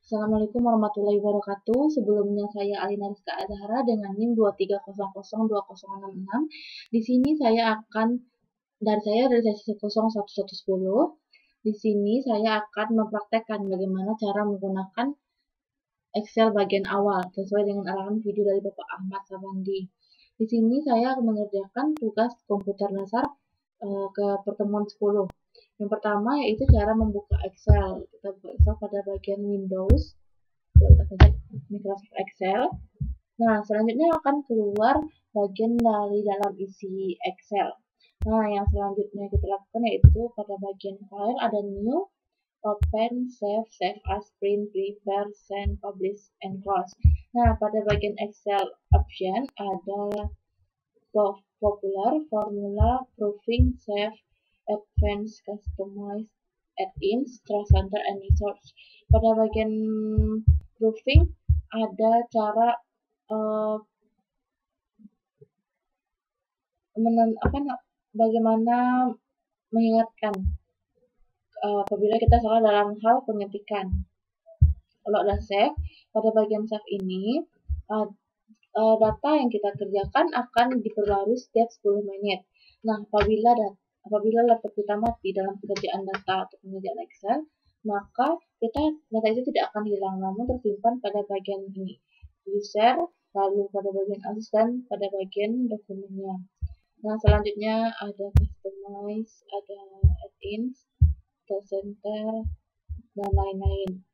Assalamualaikum warahmatullahi wabarakatuh. Sebelumnya saya Alina Rizka Azhara dengan NIM 230020666. Di sini saya akan dari sesi 01110. Di sini saya akan mempraktekkan bagaimana cara menggunakan Excel bagian awal sesuai dengan arahan video dari Bapak Ahmad Sabandi. Di sini saya akan mengerjakan tugas komputer dasar ke pertemuan 10. Yang pertama yaitu cara membuka Excel. Kita buka Excel pada bagian Windows, kita pencet Microsoft Excel. Nah, selanjutnya akan keluar bagian dari dalam isi Excel. Nah, yang selanjutnya kita lakukan yaitu pada bagian File ada New, Open, Save, Save as, Print, Prepare, Send, Publish, and Close. Nah, pada bagian Excel option ada Popular, Formula, Proofing, Save, Advanced, Customize, Add-ins, Trust Center, and Resource. Pada bagian Proofing ada cara bagaimana mengingatkan apabila kita salah dalam hal pengetikan. Kalau udah save, pada bagian save ini data yang kita kerjakan akan diperbarui setiap 10 menit. Nah, apabila laptop kita mati dalam pekerjaan data atau pengerjaan Excel, maka data itu tidak akan hilang, namun tersimpan pada bagian ini, user, lalu pada bagian asus, dan pada bagian dokumennya. Nah, selanjutnya ada customize, ada add-ins, trust center, dan lain-lain.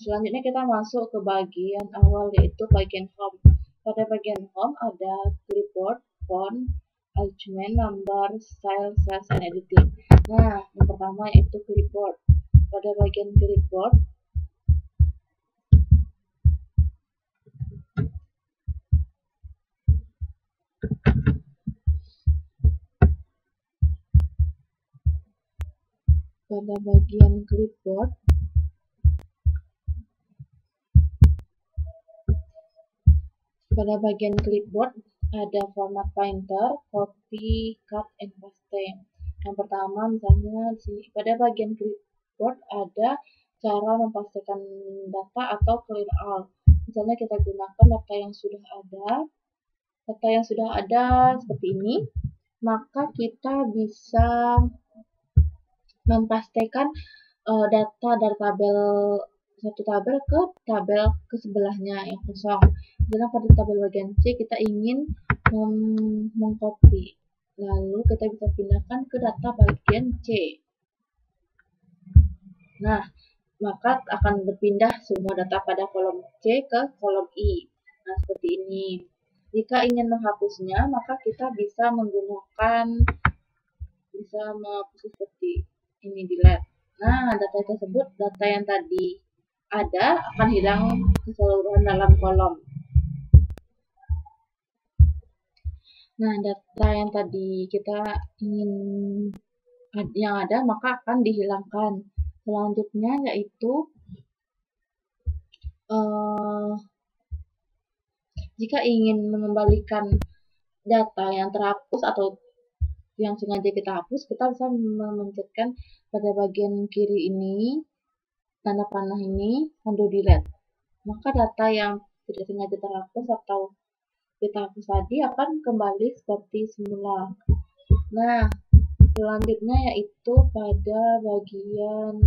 Selanjutnya kita masuk ke bagian awal yaitu bagian home. Pada bagian home ada clipboard, font, alignment, number, style, cells, and editing. Nah, yang pertama yaitu clipboard. Pada bagian clipboard ada format painter, copy, cut, and paste. Yang pertama misalnya di sini pada bagian clipboard ada cara mempastikan data atau clear all. Misalnya kita gunakan data yang sudah ada seperti ini, maka kita bisa mempastikan data dari satu tabel ke tabel ke sebelahnya yang kosong. Misalnya pada tabel bagian C kita ingin mengcopy, lalu kita bisa pindahkan ke data bagian C. Nah, maka akan berpindah semua data pada kolom C ke kolom I. Nah, seperti ini. Jika ingin menghapusnya, maka kita bisa menghapus seperti ini, delete. Nah, data yang tadi ada akan hilang keseluruhan dalam kolom. Nah, data yang tadi kita ingin yang ada maka akan dihilangkan. Selanjutnya yaitu jika ingin mengembalikan data yang terhapus atau yang sengaja kita hapus, kita bisa memencetkan pada bagian kiri ini, tanda panah ini, undo delete. Maka data yang tidak sengaja terhapus atau kita hapus tadi akan kembali seperti semula. Nah, selanjutnya yaitu pada bagian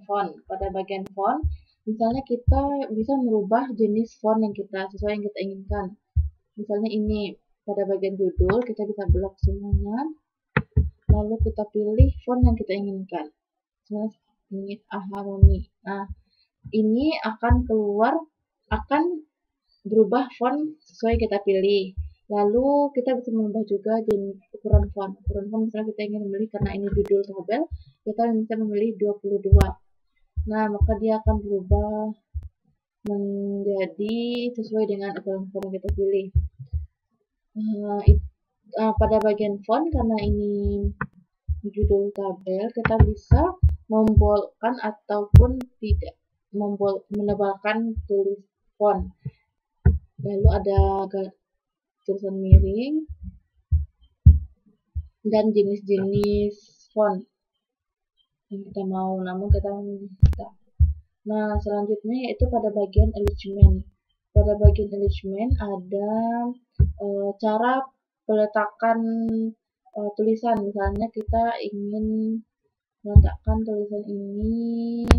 font. Pada bagian font, misalnya kita bisa merubah jenis font yang kita inginkan. Misalnya ini pada bagian judul kita bisa blok semuanya, lalu kita pilih font yang kita inginkan. Misalnya ini Aharoni. Nah, ini akan berubah font sesuai kita pilih. Lalu kita bisa mengubah juga jenis ukuran font. Misalnya kita ingin memilih karena ini judul tabel, kita bisa memilih 22. Nah, maka dia akan berubah menjadi sesuai dengan ukuran font yang kita pilih. Pada bagian font, karena ini judul tabel, kita bisa membolkan ataupun tidak menebalkan tulis font. Lalu ada tulisan miring, dan jenis-jenis font yang kita mau, namun kita meminta. Nah, selanjutnya yaitu pada bagian alignment. Pada bagian alignment ada cara peletakan tulisan. Misalnya kita ingin meletakkan tulisan ini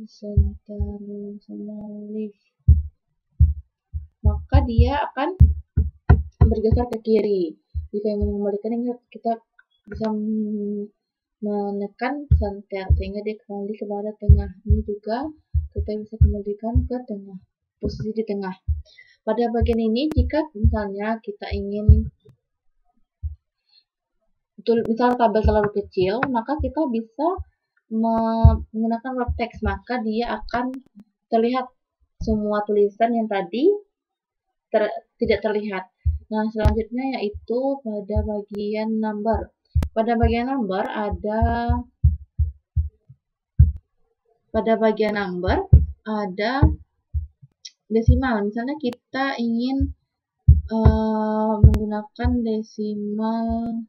center list, maka dia akan bergeser ke kiri. Jika ingin mengembalikan, kita bisa menekan center sehingga dia kembali kepada tengah. Ini juga kita bisa kembalikan ke tengah, posisi di tengah. Pada bagian ini, jika misalnya kita ingin misal tabel terlalu kecil, maka kita bisa menggunakan wrap text, maka dia akan terlihat semua tulisan yang tadi tidak terlihat. Nah, selanjutnya yaitu pada bagian number. Pada bagian number ada desimal. Misalnya kita ingin menggunakan desimal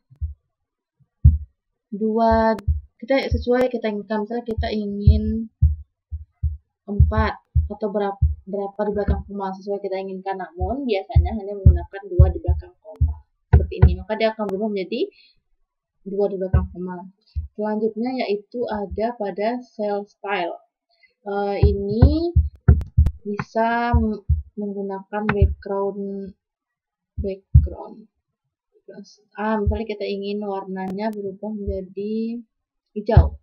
2, kita sesuai kita inginkan. Misalnya kita ingin 4 atau berapa di belakang koma sesuai kita inginkan, namun biasanya hanya menggunakan 2 di belakang koma seperti ini, maka dia akan berubah menjadi 2 di belakang koma. Selanjutnya yaitu ada pada cell style. Ini bisa menggunakan background. Misalnya kita ingin warnanya berubah menjadi hijau.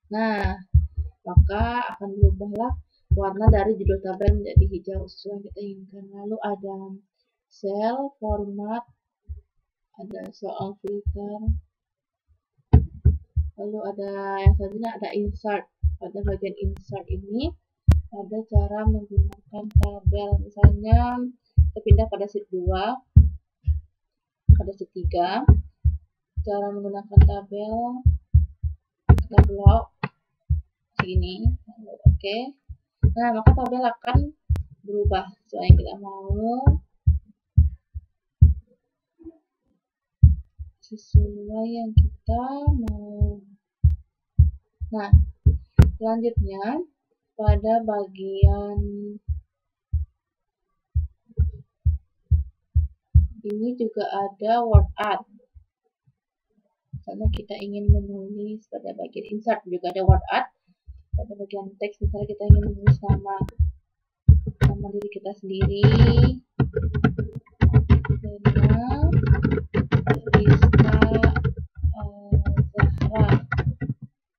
Nah, maka akan berubahlah warna dari judul tabel menjadi hijau sesuai yang kita inginkan. Lalu ada cell format, ada soal filter, lalu ada yang selanjutnya ada insert. Pada bagian insert ini ada cara menggunakan tabel. Misalnya kita pindah pada sheet 2, pada sheet 3, cara menggunakan tabel kita blok segini, oke. Nah, maka tabel akan berubah sesuai yang kita mau, Nah, selanjutnya pada bagian ini juga ada word art. Misalnya kita ingin menulis pada bagian insert juga ada word art. Pada bagian teks misalnya kita ingin menulis nama diri kita sendiri, Zahra,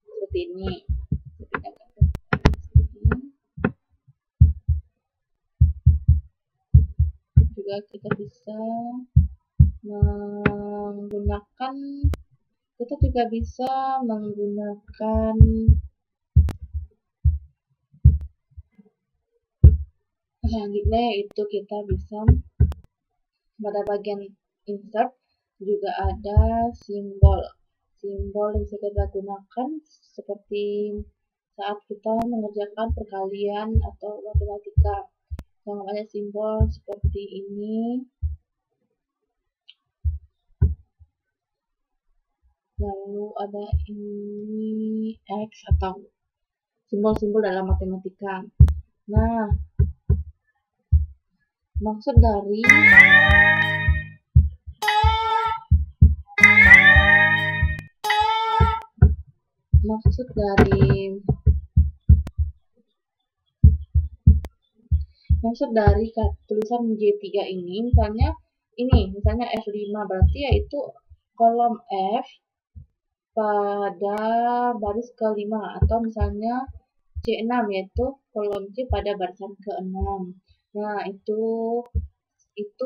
seperti ini. Juga kita bisa menggunakan selanjutnya yaitu kita bisa pada bagian insert juga ada simbol yang bisa kita gunakan seperti saat kita mengerjakan perkalian atau matematika. Yang ada simbol seperti ini, lalu ada ini X atau simbol-simbol dalam matematika. Nah, maksud dari tulisan J3 ini, misalnya F5, berarti yaitu kolom F pada baris ke-5, atau misalnya C6 yaitu kolom C pada barisan ke-6. Nah, itu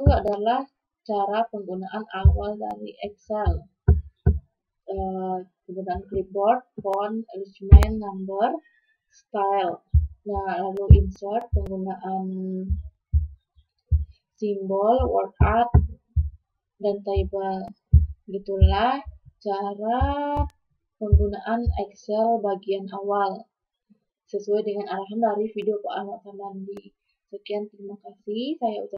adalah cara penggunaan awal dari Excel. Penggunaan clipboard, font, alignment, number, style. Nah, lalu insert, penggunaan simbol, word art, dan table. Begitulah cara penggunaan Excel bagian awal sesuai dengan arahan dari video Pak Ahmad Samandi. Sekian, terima kasih. Saya ucapkan